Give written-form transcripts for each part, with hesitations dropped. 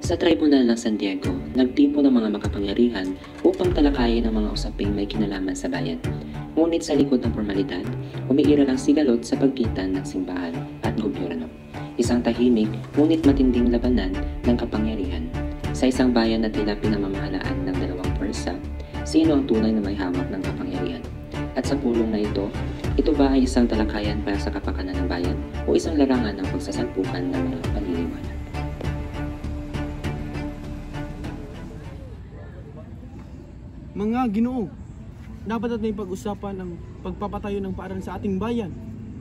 Sa Tribunal ng San Diego, nagtimpo ng mga makapangyarihan upang talakayin ang mga usaping may kinalaman sa bayan. Ngunit sa likod ng formalidad, umiiral ang sigalot sa pagitan ng simbahan at gobyerno. Isang tahimik ngunit matinding labanan ng kapangyarihan. Sa isang bayan na tila pinamamahalaan ng dalawang pwersa, sino ang tunay na may hawak ng kapangyarihan? At sa pulong na ito ba ay isang talakayan para sa kapakanan ng bayan o isang larangan ng pagsasalpukan ng mga paniniwala? Mga Ginoo, dapat natin pag-usapan ang pagpapatayo ng paaralan sa ating bayan.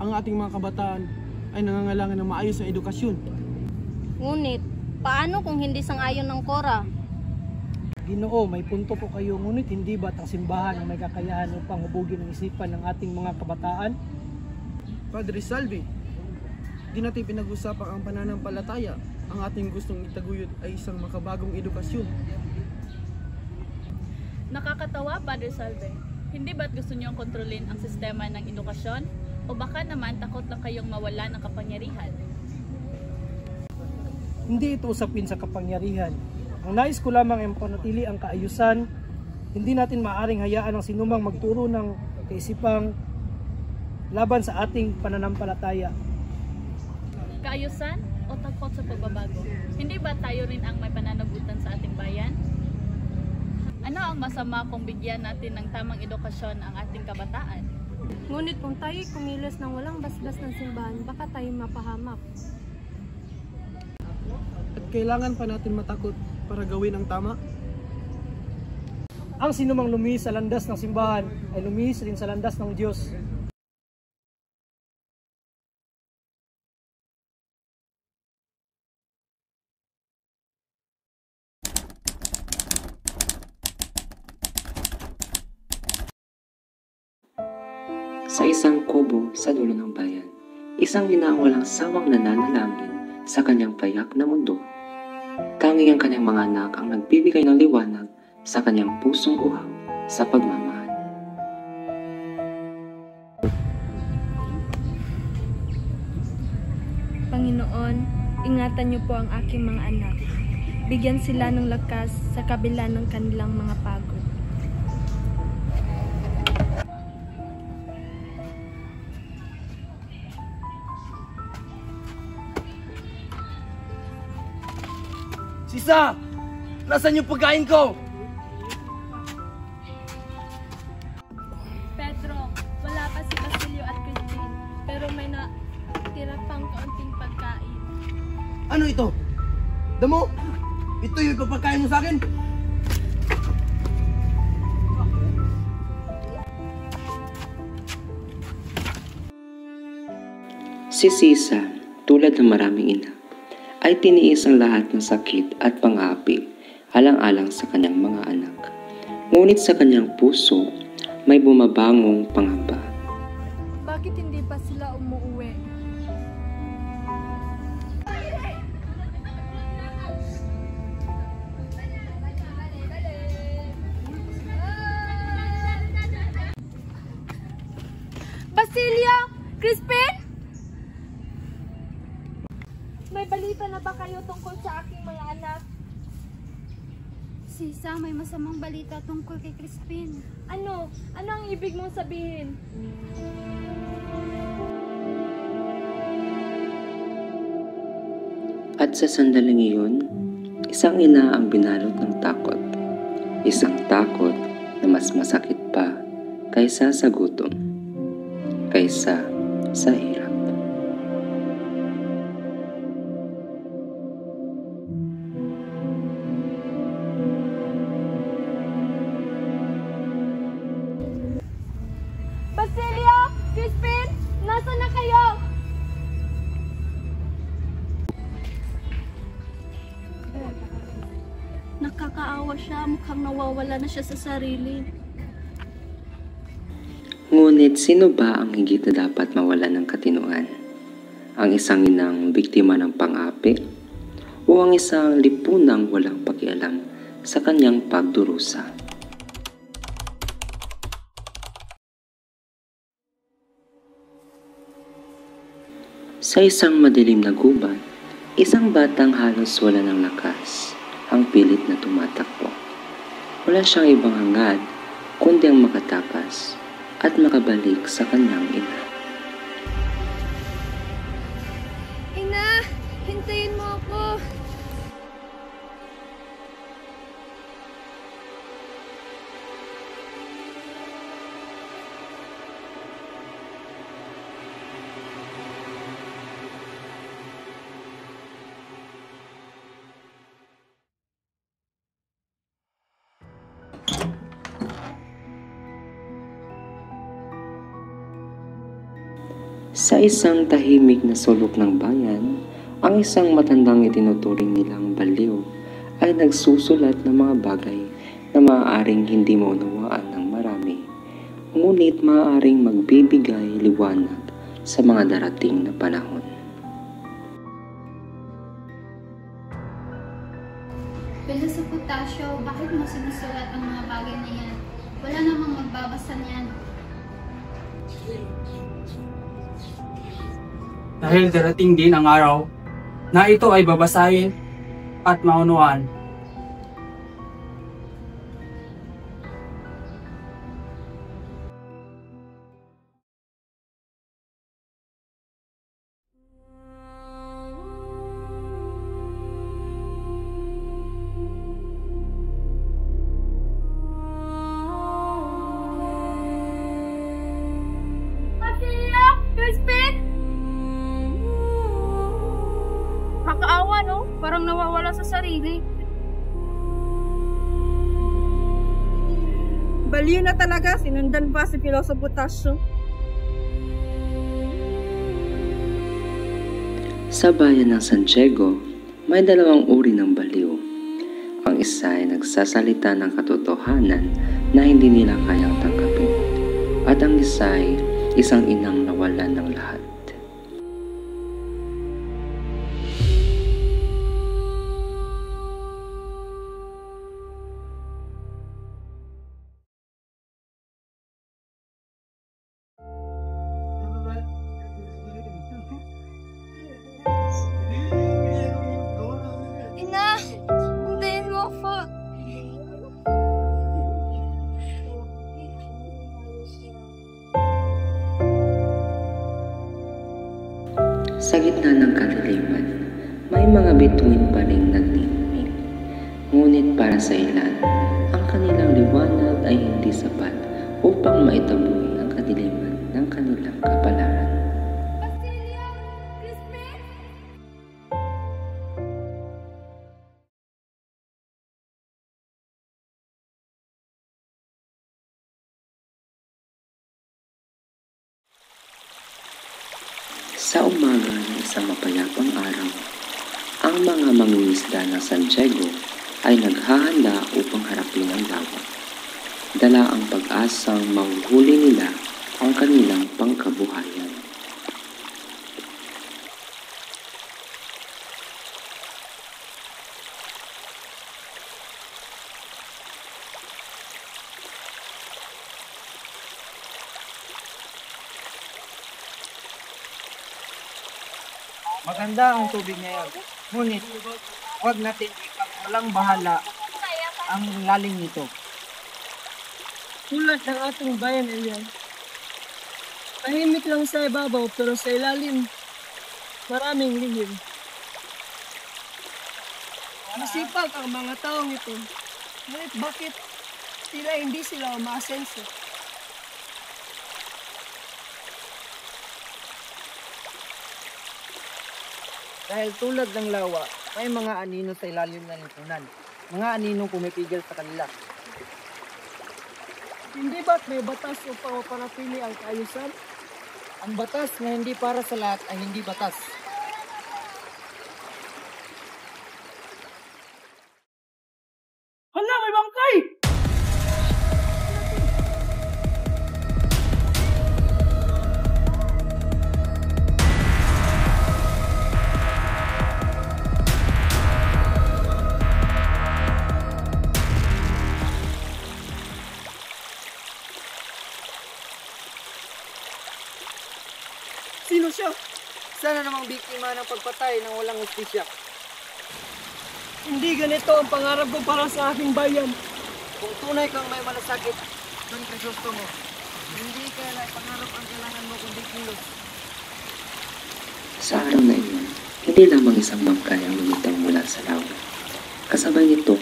Ang ating mga kabataan ay nangangailangan ng maayos na edukasyon. Ngunit, paano kung hindi sang-ayon ng Kora? Ginoo, may punto po kayo, ngunit hindi ba't ang simbahan ang may kakayahan upang hubugin ang isipan ng ating mga kabataan? Padre Salvi, di natin pinag-usapan ang pananampalataya. Ang ating gustong itaguyod ay isang makabagong edukasyon. Nakakatawa, Padre Salve. Hindi ba't gusto niyong kontrolin ang sistema ng edukasyon? O baka naman takot lang kayong mawala ng kapangyarihan? Hindi ito usapin sa kapangyarihan. Ang nais ko lamang ay mapanatili ang kaayusan. Hindi natin maaaring hayaan ang sinumang magturo ng kaisipang laban sa ating pananampalataya. Kaayusan o takot sa pagbabago? Hindi ba tayo rin ang may pananagutan sa ating bayan? Ano ang masama kung bigyan natin ng tamang edukasyon ang ating kabataan? Ngunit kung tayo'y kumilos ng walang basbas ng simbahan, baka tayo mapahamak. At kailangan pa natin matakot para gawin ang tama? Ang sinumang lumihis sa landas ng simbahan ay lumihis rin sa landas ng Diyos. Sa isang kubo sa dulo ng bayan, isang ina ang walang sawang nananalangin sa kanyang payak na mundo. Tanging ang kanyang mga anak ang nagbibigay ng liwanag sa kanyang pusong uhaw sa pagmamahal. Panginoon, ingatan niyo po ang aking mga anak. Bigyan sila ng lakas sa kabila ng kanilang mga pagod. Sisa! Nasaan yung pagkain ko? Pedro, wala pa si Basilio at Christine, pero may natira pang kaunting pagkain. Ano ito? Damo? Ito yung pagkain mo sa akin? Si Sisa, tulad ng maraming ina, ay tiniis ang lahat ng sakit at pang-aapi alang-alang sa kanyang mga anak. Ngunit sa kanyang puso, may bumabangong pangamba. Bakit hindi pa sila umuuwi? Basilio! Crispin! May balita na ba kayo tungkol sa aking mga anak? Sisa, may masamang balita tungkol kay Crispin. Ano? Ano ang ibig mong sabihin? At sa sandaling iyon, isang ina ang binalot ng takot. Isang takot na mas masakit pa kaysa sa gutom, kaysa sa hirap. Basilio! Crispin! Nasaan na kayo? Nakakaawa siya, mukhang nawawala na siya sa sarili. Ngunit sino ba ang higit na dapat mawala ng katinuan? Ang isang inang biktima ng pang-api o ang isang lipunang walang pakialam sa kanyang pagdurusa? Sa isang madilim na gubat, Isang batang halos wala ng lakas, ang pilit na tumatakbo. Wala siyang ibang hangad, kundi ang makatakas at makabalik sa kanyang ina. Ina, hintayin mo ako. Sa isang tahimik na sulok ng bayan, ang isang matandang itinuturing nilang baliw ay nagsusulat ng mga bagay na maaaring hindi maunawaan ng marami, ngunit maaaring magbibigay liwanag sa mga darating na panahon. Piloso Potasio, bakit mo sinusulat ang mga bagay na yan? Wala namang magbabasa niyan. Dahil darating din ang araw na ito ay babasahin at maunawaan. Pasiya! Crispin! Nakakaawa, no? Parang nawawala sa sarili. Baliw na talaga, sinundan pa si Piloso Potasio. Sa bayan ng San Diego, may dalawang uri ng baliw. Ang isa ay nagsasalita ng katotohanan na hindi nila kayang tanggapin. At ang isa ay isang inang nawalan ng lahat. Ina, hintayin mo ako. Sa gitna ng kadiliman, may mga bituin pa rin nagniningning. Ngunit para sa ilan, ang kanilang liwanag ay hindi sapat upang maitaboy ang kadiliman ng kanilang kapalaran. Pasiya! Crispin! Sa umaga ng isang mapayapang araw, ang mga mangingisda ng San Diego ay naghahanda upang harapin ang lawa. Dala ang pag-asang mahuhuli nila ang kanilang pangkabuhayan. Maganda ang tubig ngayon. Ngunit, huwag natin walang bahala ang lalim nito. Tulad ng ating bayan ay yan. Tahimik lang sa ibabaw pero sa ilalim, maraming lihim. Masipag ang mga taong ito. Ngunit bakit hindi sila umaasenso? Dahil tulad ng lawa, may mga anino sa ilalim ng lipunan. Mga aninong pumipigil sa kanila. Hindi ba't may batas upang mapanatili ang kaayusan? Ang batas na hindi para sa lahat ay hindi batas. Hala, may bangkay! Sino siya? Sana namang biktima ng pagpatay ng walang hustisya. Hindi ganito ang pangarap ko para sa aking bayan. Kung tunay kang may malasakit, Don Crisostomo, hindi ka na pangarap ang kailangan mo kundi kilos. Sa araw na iyon, hindi lamang isang bangkay ang lumitaw mula sa lawa. Kasabay nito,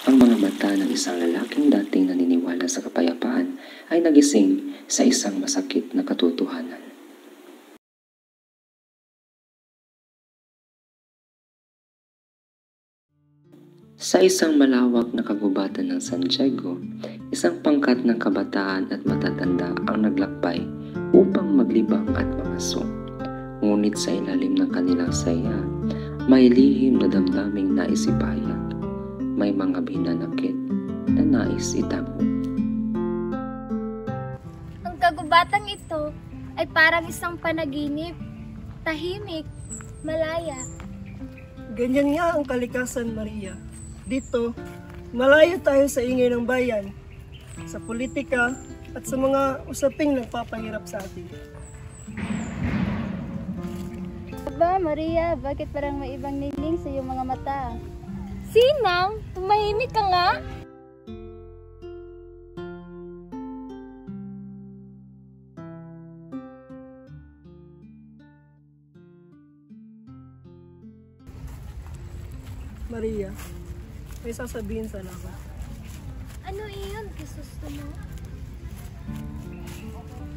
ang mga mata ng isang lalaking dating naniniwala sa kapayapaan ay nagising sa isang masakit na katotohanan. Sa isang malawak na kagubatan ng Santiago, isang pangkat ng kabataan at matatanda ang naglakbay upang maglibang at mamaso. Ngunit sa ilalim ng kanilang saya, may lihim na damdaming nais ipahayag. May mga binanakit na nais itago. Ang kagubatang ito ay parang isang panaginip, tahimik, malaya. Ganyan nga ang kalikasan, Maria. Dito, malayo tayo sa ingay ng bayan, sa politika at sa mga usaping nagpapahirap sa atin. Aba, Maria, bakit parang may ibang niling sa iyong mga mata? Sinang, tumahimik ka nga. Maria, may sasabihin sana ako. Ano iyon, Crisostomo?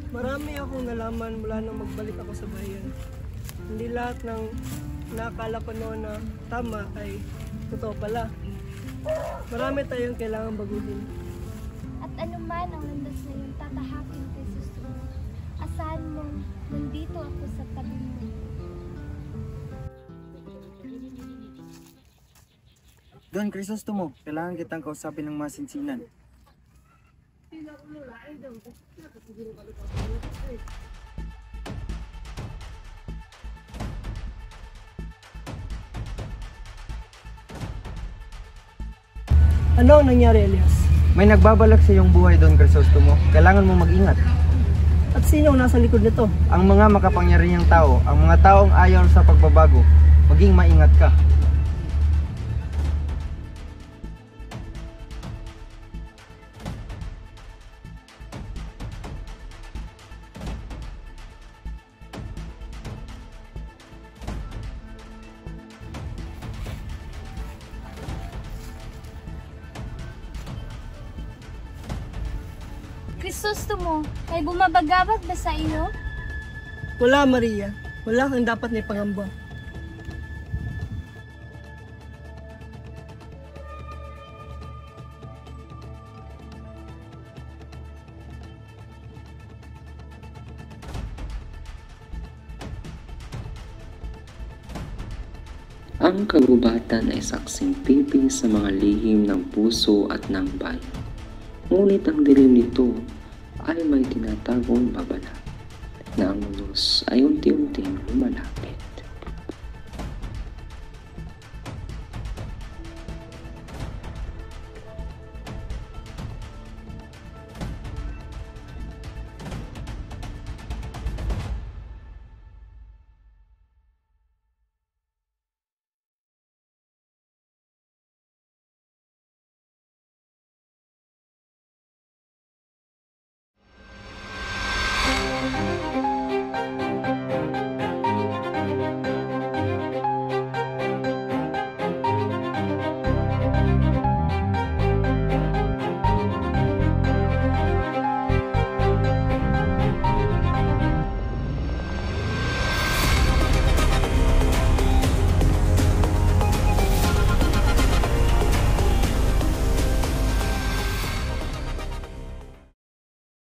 Marami akong nalaman mula nang magbalik ako sa bayan. Hindi lahat ng nakakala ko noon na tama ay totoo pala. Marami tayong kailangan baguhin. At anuman ang landas na iyong tatahakin, Crisostomo, asahan mong nandito ako sa tabi mo. Don Crisostomo, kailangan kitang kausapin ng masinsinan. Ano ang nangyari, Elias? May nagbabalak sa iyong buhay, Don Crisostomo. Kailangan mo mag-ingat. At sino ang nasa likod nito? Ang mga makapangyarihang tao, ang mga taong ayaw sa pagbabago, maging maingat ka. Crisostomo, may bumabagabag ba sa iyo? Wala, Maria. Wala kang dapat na ipangamba. Ang kagubatan ay saksing pipi sa mga lihim ng puso at ng bayan. Ngunit ang dilim nito ay may tinatagong babala na ang ulos ay unti-unting lumalapit.